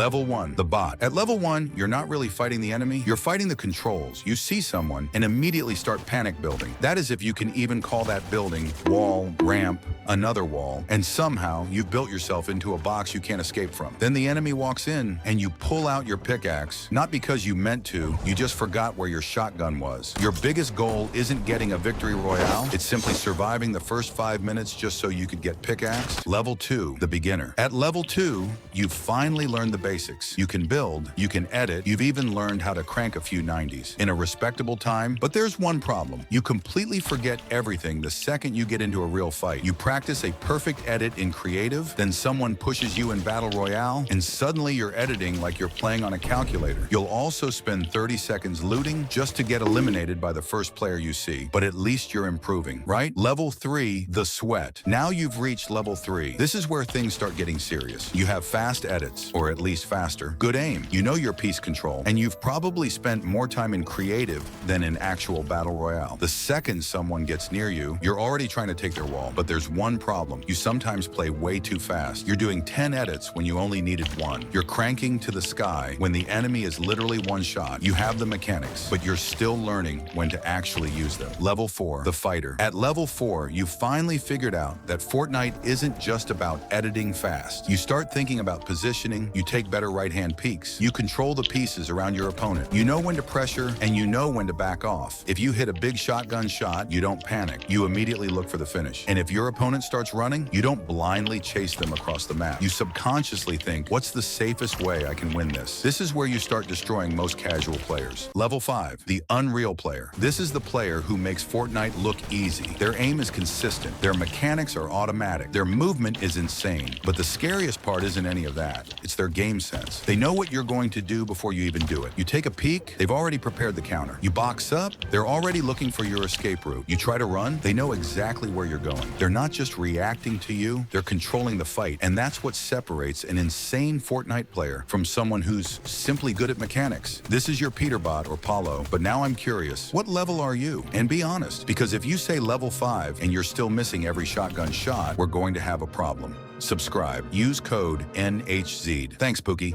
Level 1, the bot. At level 1, you're not really fighting the enemy, you're fighting the controls. You see someone and immediately start panic building. That is if you can even call that building wall, ramp, another wall, and somehow you've built yourself into a box you can't escape from. Then the enemy walks in and you pull out your pickaxe, not because you meant to, you just forgot where your shotgun was. Your biggest goal isn't getting a victory royale, it's simply surviving the first 5 minutes just so you could get pickaxed. Level 2, the beginner. At level 2, you've finally learned the basics. You can build, you can edit, you've even learned how to crank a few 90s in a respectable time. But there's one problem. You completely forget everything the second you get into a real fight. You practice a perfect edit in creative, then someone pushes you in battle royale, and suddenly you're editing like you're playing on a calculator. You'll also spend 30 seconds looting just to get eliminated by the first player you see. But at least you're improving, right? Level 3, the sweat. Now you've reached level 3. This is where things start getting serious. You have fast edits, or at least faster. Good aim. You know your piece control, and you've probably spent more time in creative than in actual battle royale. The second someone gets near you, you're already trying to take their wall. But there's one problem. You sometimes play way too fast. You're doing 10 edits when you only needed 1. You're cranking to the sky when the enemy is literally one shot. You have the mechanics, but you're still learning when to actually use them. Level 4, the fighter. At level 4, you finally figured out that Fortnite isn't just about editing fast. You start thinking about positioning, you take better right-hand peeks, you control the pieces around your opponent. You know when to pressure, and you know when to back off. If you hit a big shotgun shot, you don't panic. You immediately look for the finish. And if your opponent starts running, you don't blindly chase them across the map. You subconsciously think, what's the safest way I can win this? This is where you start destroying most casual players. Level 5, the unreal player. This is the player who makes Fortnite look easy. Their aim is consistent. Their mechanics are automatic. Their movement is insane. But the scariest part isn't any of that. It's their game sense. They know what you're going to do before you even do it. You take a peek, they've already prepared the counter. You box up, they're already looking for your escape route. You try to run, they know exactly where you're going. They're not just reacting to you, they're controlling the fight. And that's what separates an insane Fortnite player from someone who's simply good at mechanics. This is your Peterbot or Paulo, but now I'm curious, what level are you? And be honest, because if you say level 5 and you're still missing every shotgun shot, we're going to have a problem. Subscribe. Use code NHZ. Thanks, Pookie.